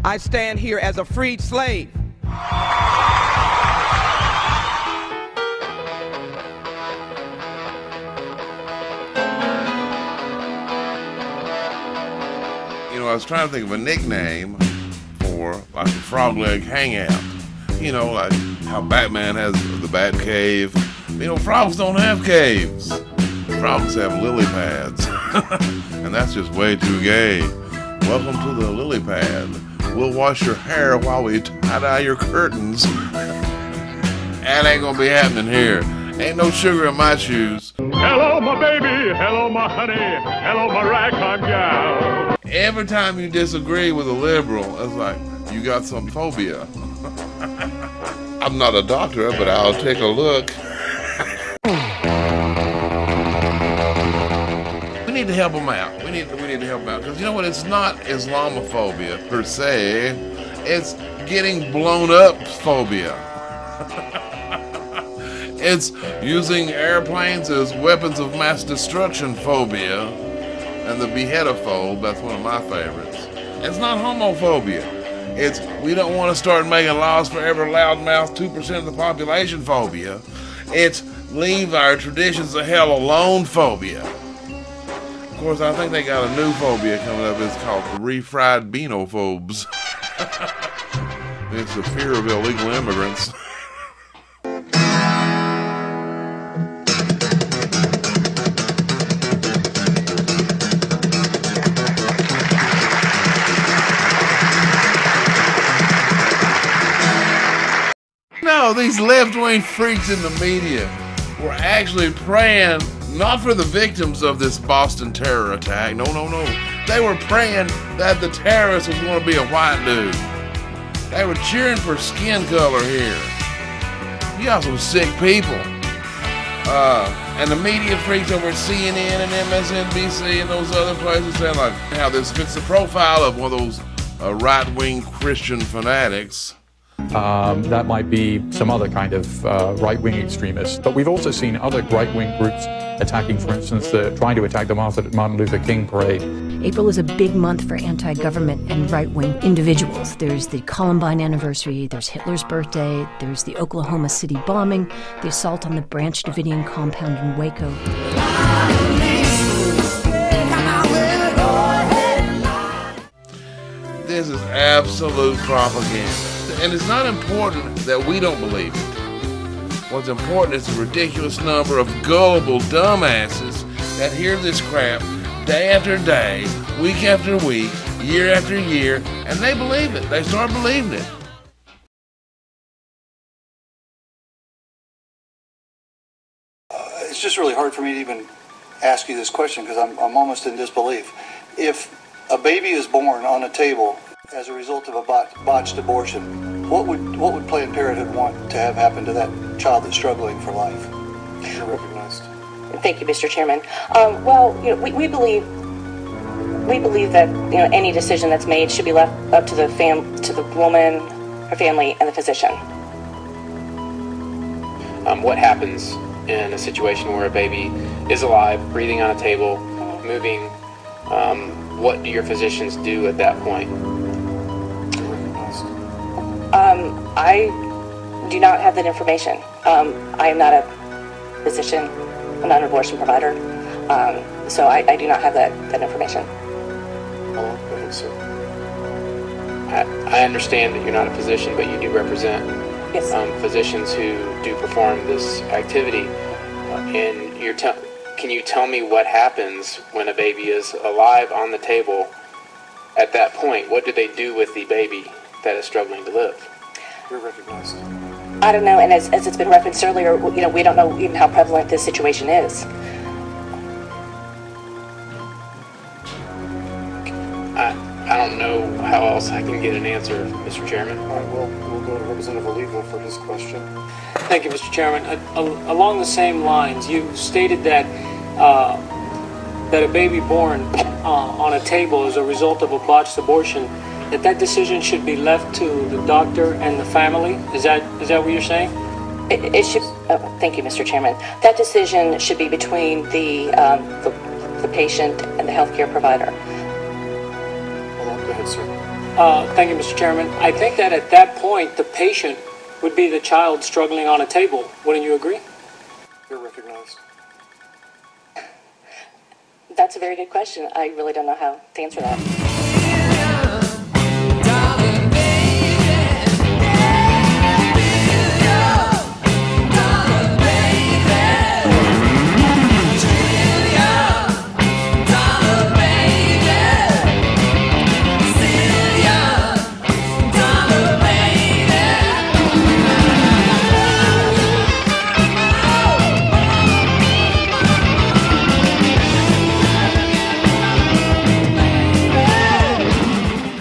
I stand here as a freed slave. You know, I was trying to think of a nickname for like a Frogleg hangout. You know, like how Batman has the Bat Cave. You know, frogs don't have caves. Frogs have lily pads. And that's just way too gay. Welcome to the lily pad. We'll wash your hair while we tie-dye your curtains. That ain't gonna be happening here. Ain't no sugar in my shoes. Hello, my baby. Hello, my honey. Hello, my ragtime gal. Every time you disagree with a liberal, it's like, you got some phobia. I'm not a doctor, but I'll take a look. We need to help them out. We need to help them out. Because you know what? It's not Islamophobia per se. It's getting blown up phobia. It's using airplanes as weapons of mass destruction phobia. And the beheadophobe, that's one of my favorites. It's not homophobia. It's we don't want to start making laws for every loudmouth 2% of the population phobia. It's leave our traditions of hell alone phobia. Of course, I think they got a new phobia coming up. It's called the refried beanophobes. It's the fear of illegal immigrants. No, these left-wing freaks in the media were actually praying not for the victims of this Boston terror attack. No. They were praying that the terrorist was going to be a white dude. They were cheering for skin color here. You got some sick people. And the media freaks over at CNN and MSNBC and those other places saying like how this fits the profile of one of those right-wing Christian fanatics. That might be some other kind of right-wing extremists. But we've also seen other right-wing groups attacking, for instance, trying to attack the Martin Luther King parade. April is a big month for anti-government and right-wing individuals. There's the Columbine anniversary, there's Hitler's birthday, there's the Oklahoma City bombing, the assault on the Branch Davidian compound in Waco. This is absolute propaganda. And it's not important that we don't believe it. What's important is the ridiculous number of gullible dumbasses that hear this crap day after day, week after week, year after year, and they believe it. They start believing it. It's just really hard for me to even ask you this question because I'm almost in disbelief. If a baby is born on a table as a result of a botched abortion, what would Planned Parenthood want to have happen to that child that's struggling for life? You're recognized. Thank you, Mr. Chairman. Well, you know, we believe that any decision that's made should be left up to the woman, her family, and the physician. What happens in a situation where a baby is alive, breathing on a table, moving? What do your physicians do at that point? I do not have that information. I am not a physician. I'm not an abortion provider. So I do not have that information. Go ahead, sir. I understand that you're not a physician, but you do represent physicians who do perform this activity. Can you tell me what happens when a baby is alive on the table? At that point, what do they do with the baby that is struggling to live? You're recognized. I don't know, and as it's been referenced earlier, we don't know even how prevalent this situation is. I don't know how else I can get an answer, Mr. Chairman. All right, well, we'll go to Representative Oliva for his question. Thank you, Mr. Chairman. Along the same lines, you stated that that a baby born on a table as a result of a botched abortion, that decision should be left to the doctor and the family. Is that what you're saying? It should. Thank you, Mr. Chairman. That decision should be between the patient and the healthcare provider. Hold on, go ahead, sir. Thank you, Mr. Chairman. I think that at that point, the patient would be the child struggling on a table. Wouldn't you agree? You're recognized. That's a very good question. I really don't know how to answer that.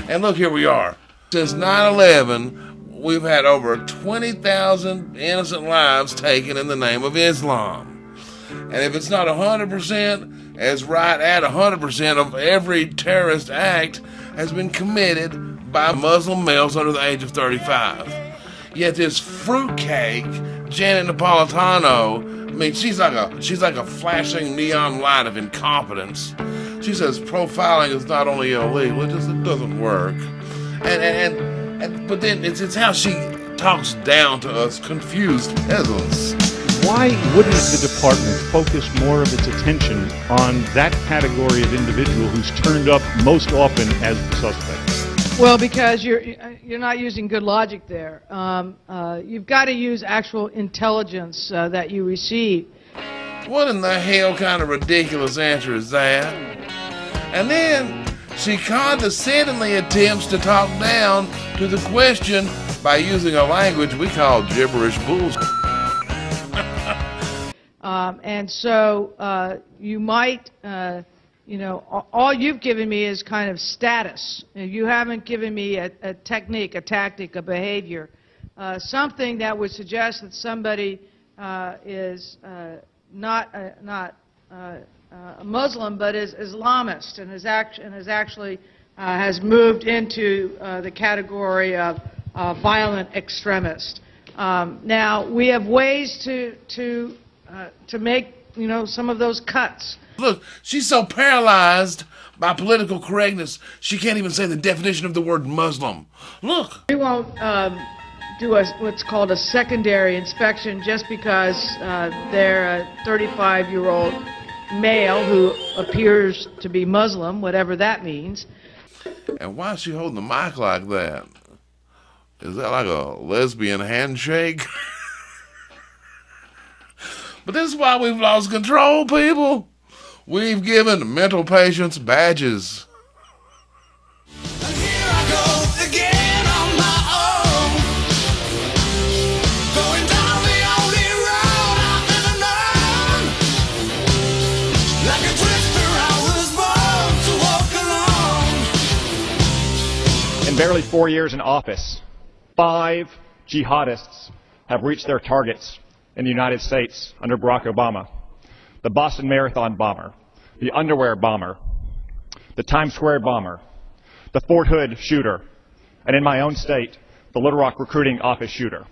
And look, here we are. Since 9/11, we've had over 20,000 innocent lives taken in the name of Islam. And if it's not 100%, it's right at 100% of every terrorist act has been committed by Muslim males under the age of 35. Yet this fruitcake, Janet Napolitano, I mean, she's like a flashing neon light of incompetence. She says profiling is not only illegal, it doesn't work. But then it's how she talks down to us confused peasants. Why wouldn't the department focus more of its attention on that category of individual who's turned up most often as the suspect? Well, because you're not using good logic there. You've got to use actual intelligence that you receive. What in the hell kind of ridiculous answer is that? And then she condescendingly attempts to talk down to the question by using a language we call gibberish bullshit. And so you might, all you've given me is kind of status. You haven't given me a technique, a tactic, a behavior, something that would suggest that somebody is not a Muslim, but is Islamist and has moved into the category of violent extremist. Now we have ways to make some of those cuts. Look, she's so paralyzed by political correctness she can't even say the definition of the word Muslim. Look, We won't do what's called a secondary inspection just because they're a 35-year-old male who appears to be Muslim, whatever that means. And why is she holding the mic like that? Is that like a lesbian handshake? But this is why we've lost control, people. We've given mental patients badges. And here I go again on my own, going down the only road I've ever known. Like a drifter, I was born to walk alone. In barely 4 years in office, 5 jihadists have reached their targets in the United States under Barack Obama. The Boston Marathon bomber, the underwear bomber, the Times Square bomber, the Fort Hood shooter, and in my own state, the Little Rock recruiting office shooter.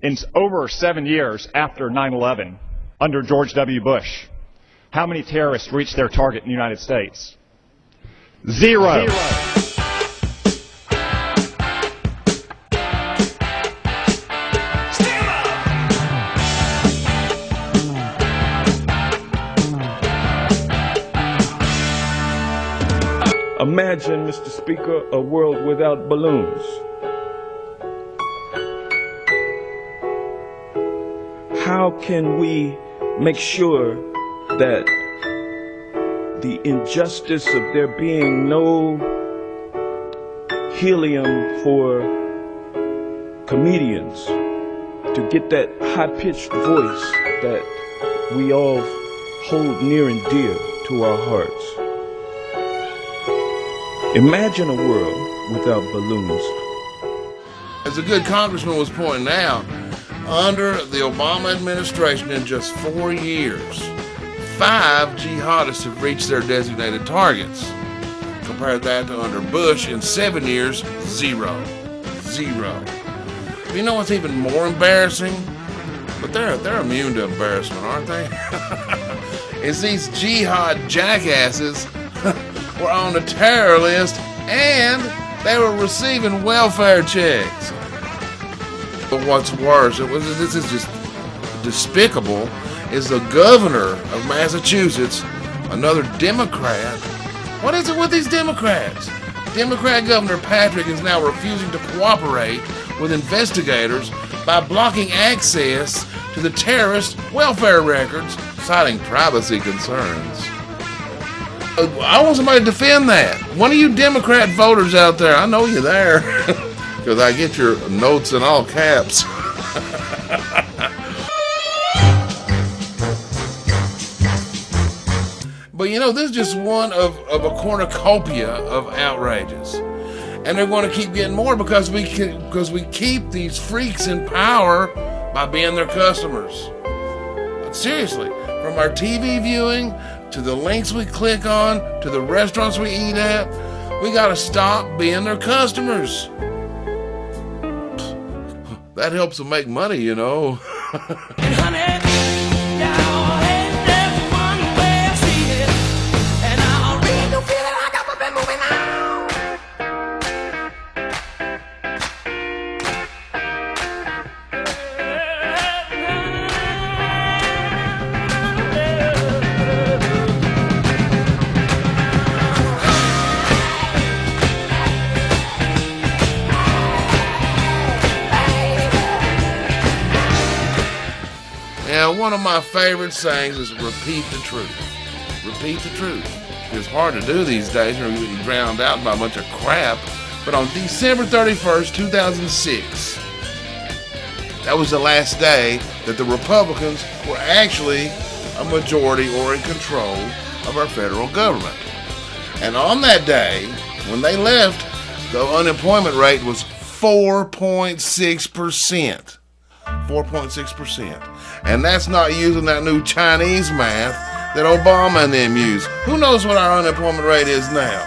In over 7 years after 9/11, under George W. Bush, how many terrorists reached their target in the United States? Zero. Imagine, Mr. Speaker, a world without balloons. How can we make sure that the injustice of there being no helium for comedians to get that high-pitched voice that we all hold near and dear to our hearts? Imagine a world without balloons. As a good congressman was pointing out, under the Obama administration in just 4 years, 5 jihadists have reached their designated targets. Compare that to under Bush in 7 years, 0. You know what's even more embarrassing? But they're immune to embarrassment, aren't they? Is these jihad jackasses were on the terror list and they were receiving welfare checks. But what's worse, this is just despicable, is the governor of Massachusetts, another Democrat. What is it with these Democrats? Democrat Governor Patrick is now refusing to cooperate with investigators by blocking access to the terrorist welfare records, citing privacy concerns. I want somebody to defend that. One of you Democrat voters out there, I know you're there, because I get your notes in all caps. But you know, this is just one of a cornucopia of outrages. And they're going to keep getting more because we keep these freaks in power by being their customers. Seriously, from our TV viewing to the links we click on to the restaurants we eat at, we got to stop being their customers. That helps them make money, you know. And honey, now there's one way I see it, and I really do feel it like I've been moving on. Now, one of my favorite sayings is repeat the truth. Repeat the truth. It's hard to do these days. You're getting drowned out by a bunch of crap. But on December 31st, 2006, that was the last day that the Republicans were actually a majority or in control of our federal government. And on that day, when they left, the unemployment rate was 4.6%. 4.6%. And that's not using that new Chinese math that Obama and them use. Who knows what our unemployment rate is now?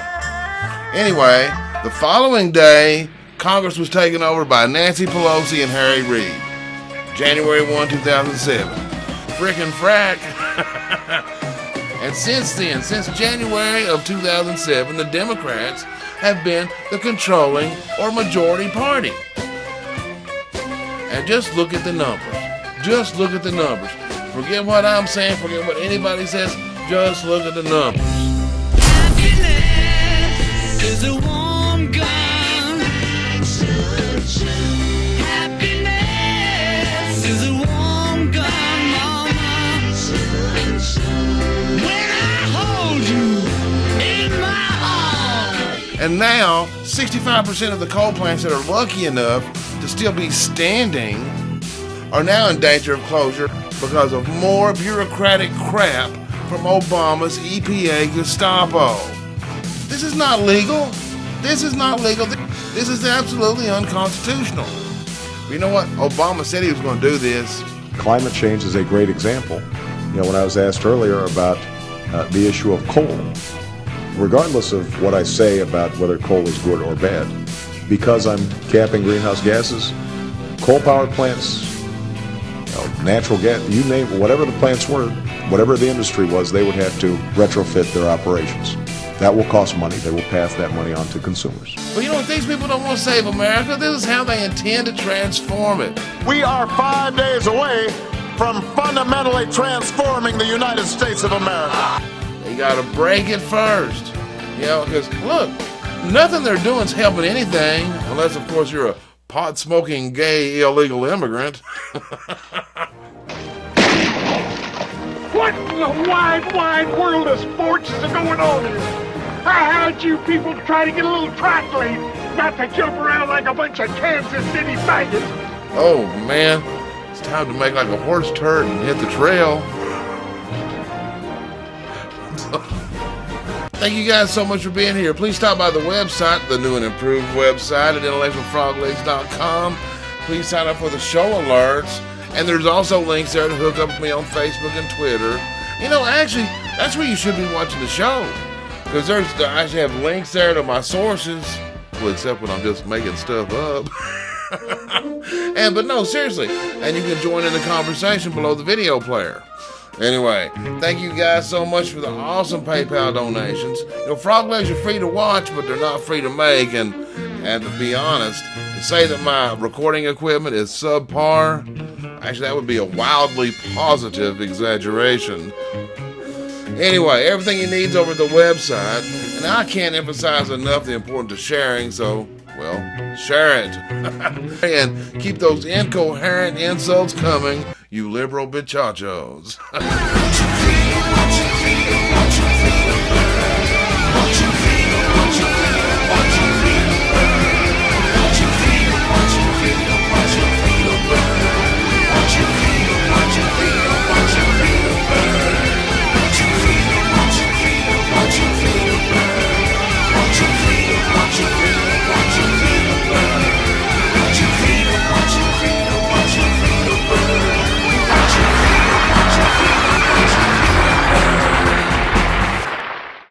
Anyway, the following day, Congress was taken over by Nancy Pelosi and Harry Reid. January 1, 2007. Frickin' frack. And since then, since January of 2007, the Democrats have been the controlling or majority party. And just look at the numbers. Just look at the numbers. Forget what I'm saying. Forget what anybody says. Just look at the numbers. Happiness is a warm gun. Happiness is a warm gun, mama. When I hold you in my arms. And now, 65% of the coal plants that are lucky enough to still be standing are now in danger of closure because of more bureaucratic crap from Obama's EPA Gestapo. This is not legal. This is not legal. This is absolutely unconstitutional. But you know what? Obama said he was going to do this. Climate change is a great example. You know, when I was asked earlier about the issue of coal, regardless of what I say about whether coal is good or bad, because I'm capping greenhouse gases, coal power plants, natural gas, you name it, whatever the plants were, whatever the industry was, they would have to retrofit their operations. That will cost money. They will pass that money on to consumers. But you know what? These people don't want to save America. This is how they intend to transform it. We are 5 days away from fundamentally transforming the United States of America. You got to break it first. You know, because look, nothing they're doing is helping anything, unless, of course, you're a pot-smoking, gay, illegal immigrant. What in the wide, wide world of sports is going on here? I had you people try to get a little track lead, not to jump around like a bunch of Kansas City faggots. Oh, man. It's time to make like a horse turd and hit the trail. Thank you guys so much for being here. Please stop by the website, the new and improved website at intellectualfroglegs.com. Please sign up for the show alerts. And there's also links there to hook up with me on Facebook and Twitter. You know, actually, that's where you should be watching the show. Because I actually have links there to my sources. Well, except when I'm just making stuff up. But no, seriously. And you can join in the conversation below the video player. Anyway, thank you guys so much for the awesome PayPal donations. Froglegs are free to watch, but they're not free to make. And to be honest, to say that my recording equipment is subpar, actually that would be a wildly positive exaggeration. Anyway, everything you need's over the website, and I can't emphasize enough the importance of sharing, so, well, share it. And keep those incoherent insults coming, you liberal bichachos.